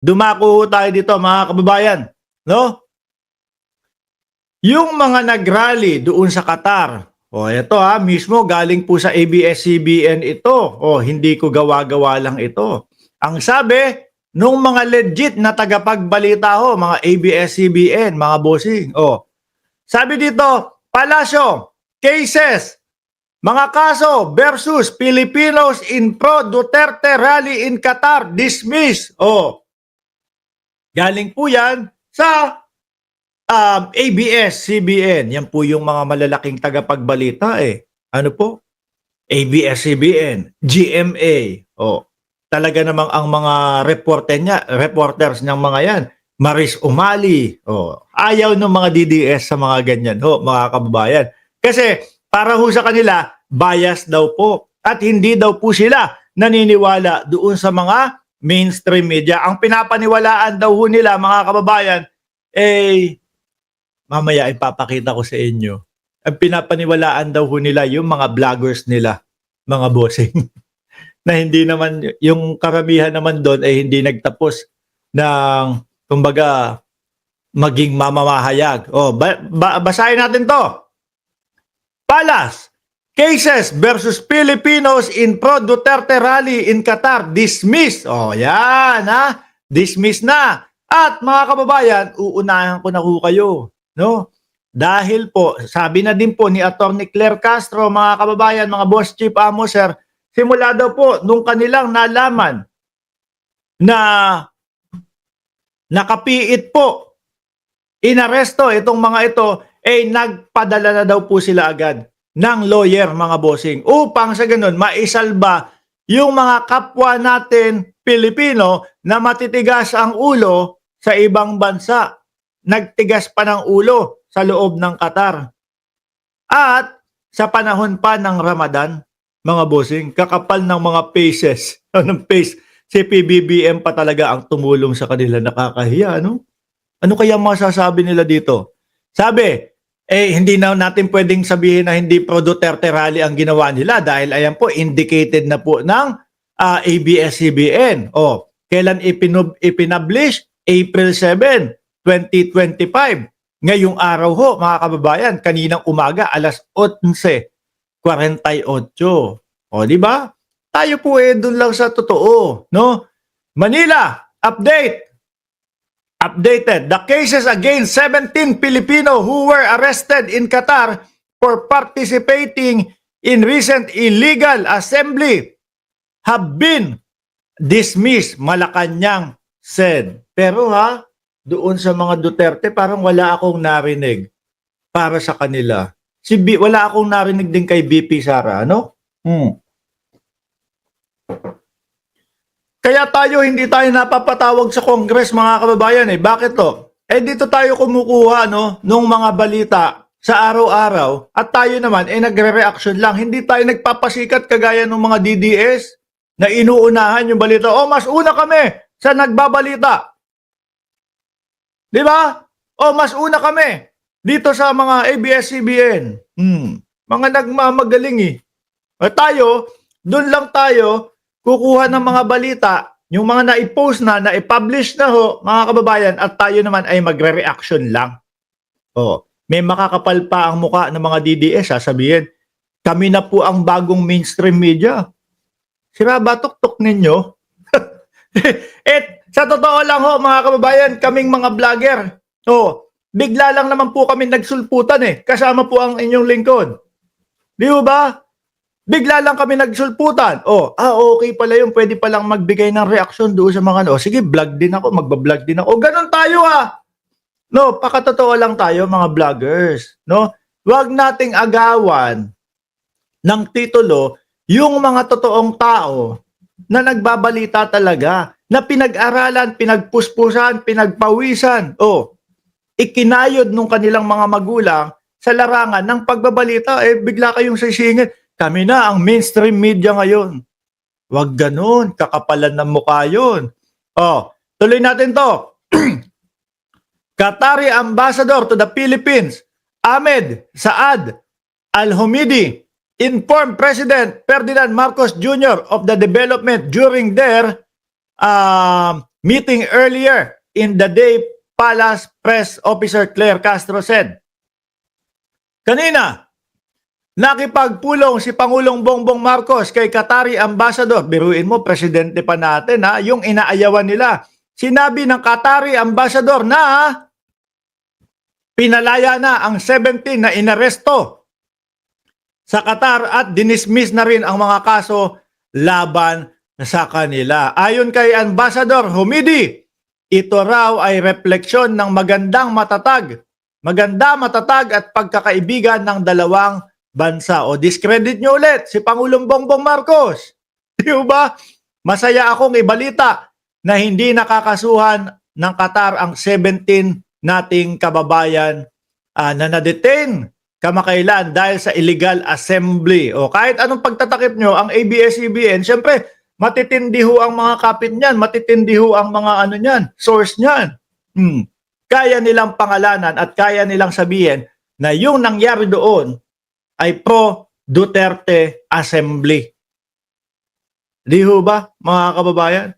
Dumako tayo dito mga kababayan, no? Yung mga nag-rally doon sa Qatar, ito mismo galing po sa ABS-CBN ito. Hindi ko gawa-gawa lang ito. Ang sabi nung mga legit na tagapagbalita mga ABS-CBN, mga bossing. Sabi dito, Palacio, cases, mga kaso versus Filipinos in pro-Duterte rally in Qatar, dismiss. Galing po yan sa ABS-CBN. Yan po yung mga malalaking tagapagbalita Ano po? ABS-CBN, GMA. Talaga namang ang mga reporters niyang mga yan, Maris Umali. Ayaw ng mga DDS sa mga ganyan, mga kababayan. Kasi para ho sa kanila, bias daw po. At hindi daw po sila naniniwala doon sa mga mainstream media. Ang pinapaniwalaan daw ho nila, mga kababayan, mamaya ipapakita ko sa inyo. Ang pinapaniwalaan daw ho nila yung mga vloggers nila, mga bossing. Na hindi naman, yung karamihan naman doon ay hindi nagtapos ng, kumbaga, maging mamamahayag. Basahin natin to. Palas, cases versus Filipinos in pro-Duterte rally in Qatar, dismiss. Yan dismiss na. At mga kababayan, uunahan ko na ho kayo. No? Dahil po, sabi na din po ni Atty. Claire Castro, mga kababayan, mga boss chief amo sir, simula daw po nung kanilang nalaman na nakapiit po, inaresto itong mga ito, nagpadala na daw po sila agad ng lawyer, mga bossing, upang sa ganun maisalba yung mga kapwa natin Pilipino na matitigas ang ulo sa ibang bansa. Nagtigas pa ng ulo sa loob ng Qatar. At sa panahon pa ng Ramadan, mga bossing, kakapal ng mga faces. Anong face? Si PBBM pa talaga ang tumulong sa kanila. Nakakahiya, ano? Ano kaya masasabi nila dito? Sabi, hindi na natin pwedeng sabihin na hindi pro-Duterte rally ang ginawa nila dahil ayan po, indicated na po ng ABS-CBN. Kailan ipinablish? April 7, 2025. Ngayong araw ho, mga kababayan, kaninang umaga, alas 11:48. Di ba? Tayo po doon lang sa totoo, no? Manila, updated. The cases against 17 Filipino who were arrested in Qatar for participating in recent illegal assembly have been dismissed, Malacanang said. Pero doon sa mga Duterte, parang wala akong narinig para sa kanila. Wala akong narinig din kay BP Sara, ano? Kaya hindi tayo napapatawag sa Congress, mga kababayan Bakit to? Dito tayo kumukuha nung mga balita sa araw-araw at tayo naman nagre-reaction lang. Hindi tayo nagpapasikat kagaya ng mga DDS na inuunahan yung balita. Mas una kami sa nagbabalita. Di ba? Mas una kami dito sa mga ABS-CBN. Mga nagmamagaling Tayo, doon lang tayo kukuha ng mga balita, yung mga na-post na-publish na mga kababayan, at tayo naman ay magre-reaction lang. May makakapal pa ang muka ng mga DDS, sasabihin, kami na po ang bagong mainstream media. Sira ba tuktok ninyo? Sa totoo lang mga kababayan, kaming mga vlogger, bigla lang naman po kami nagsulputan kasama po ang inyong lingkod. Di ba? Bigla lang kami nagsulputan. Okay pala yun, pwede palang magbigay ng reaksyon doon sa mga sige, vlog din ako, magbablog din ako. Ganon tayo No, pakatotoo lang tayo mga vloggers. No? Huwag nating agawan ng titulo yung mga totoong tao na nagbabalita talaga, na pinag-aralan, pinagpuspusan, pinagpawisan, ikinayod nung kanilang mga magulang sa larangan ng pagbabalita, bigla kayong sisingit. Kami na ang mainstream media ngayon. Wag ganun, kakapalan ng mukha yun. Tuloy natin to. Qatari Ambassador to the Philippines, Ahmed Saad Al-Humidi, informed President Ferdinand Marcos Jr. of the development during their meeting earlier in the day, Palace Press Officer Claire Castro said. Kanina, nakipagpulong si Pangulong Bongbong Marcos kay Qatari Ambassador. Biruin mo, presidente pa natin ha, yung inaayawan nila. Sinabi ng Qatari Ambassador na pinalaya na ang 17 na inaresto sa Qatar at dinismiss na rin ang mga kaso laban sa kanila. Ayon kay Ambassador Humidi, ito raw ay refleksyon ng maganda, matatag at pagkakaibigan ng dalawang bansa. O discredit nyo ulit si Pangulong Bongbong Marcos. Di ba? Masaya akong ibalita na hindi nakakasuhan ng Qatar ang 17 nating kababayan na na-detain kamakailan dahil sa illegal assembly. O kahit anong pagtatakip nyo, ang ABS-CBN, syempre, matitindi ho ang mga kapit niyan, matitindi ho ang mga ano niyan, source niyan. Kaya nilang pangalanan at kaya nilang sabihin na yung nangyari doon ay pro-Duterte Assembly. Di ho ba, mga kababayan?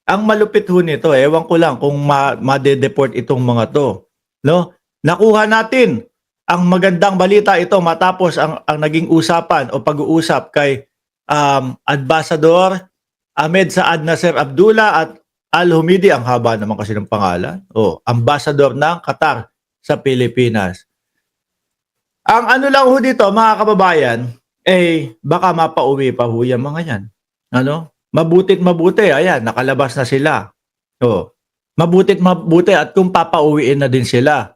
Ang malupit ho nito, ewan ko lang kung ma-deport itong mga to. No? Nakuha natin ang magandang balita ito matapos ang naging usapan o pag-uusap kay Ambassador Ahmed Saad Nasser Abdullah at Al-Humidi, ang haba naman kasi ng pangalan, Ambassador ng Qatar sa Pilipinas. Ang ano lang ho dito, mga kababayan, baka mapauwi pa ho yung mga yan. Ano? Mabutit mabuti, ayan, nakalabas na sila. Mabutit mabuti at kung papauwiin na din sila.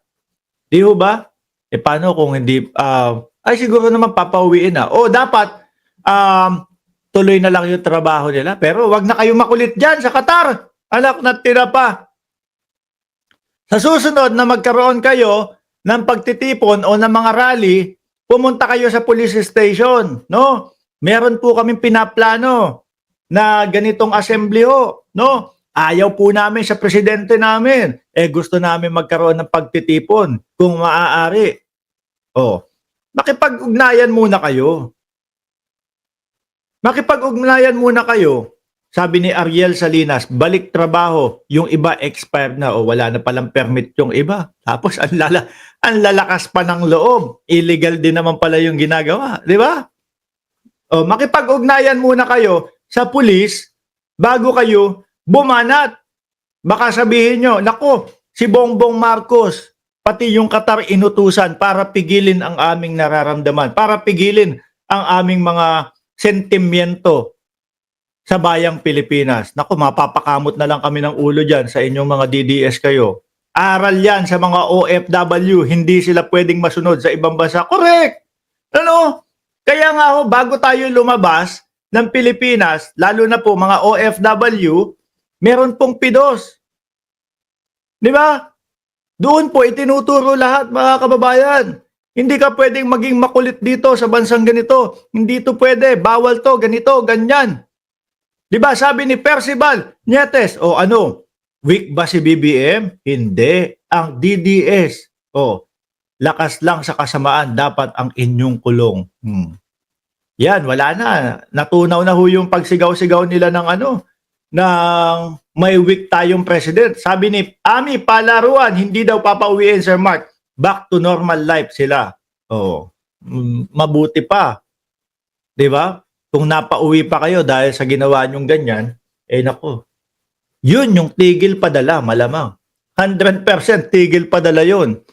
Di ho ba? Paano kung hindi, siguro naman papauwiin na. Dapat, tuloy na lang yung trabaho nila. Pero wag na kayo makulit dyan sa Qatar. Anak na tira pa. Sa susunod na magkaroon kayo ng pagtitipon o ng mga rally, pumunta kayo sa police station. No? Meron po kaming pinaplano na ganitong assembly ho. No? Ayaw po namin sa presidente namin. Gusto namin magkaroon ng pagtitipon kung maaari. Makipag-ugnayan muna kayo. Makipag-ugnayan muna kayo. Sabi ni Ariel Salinas, balik trabaho. Yung iba expired na o wala na palang permit yung iba. Tapos ang lalakas pa ng loob. Illegal din naman pala yung ginagawa. Di ba? Makipag-ugnayan muna kayo sa pulis bago kayo bumanat. Baka sabihin nyo, naku, si Bongbong Marcos, pati yung Qatar inutusan para pigilin ang aming nararamdaman, para pigilin ang aming mga sentimiento sa bayang Pilipinas. Naku, mapapakamot na lang kami ng ulo dyan sa inyong mga DDS kayo. Aral yan sa mga OFW, hindi sila pwedeng masunod sa ibang bansa. Correct! Ano? Kaya nga ho, bago tayo lumabas ng Pilipinas, lalo na po mga OFW, meron pong PIDOS. Di ba? Doon po itinuturo lahat, mga kababayan. Hindi ka pwedeng maging makulit dito sa bansang ganito. Hindi to pwede. Bawal to, ganito, ganyan. Di ba? Sabi ni Percival Nietes, weak ba si BBM? Hindi. Ang DDS, lakas lang sa kasamaan, dapat ang inyong kulong. Yan, wala na. Natunaw na ho yung pagsigaw-sigaw nila ng ng may weak tayong president. Sabi ni Ami Palaruan, hindi daw papauwiin, Sir Mark. Back to normal life sila. Mabuti pa. Di ba? Kung napauwi pa kayo dahil sa ginawa nyong ganyan, nako. Yun yung tigil padala, malamang. 100% tigil padala yun.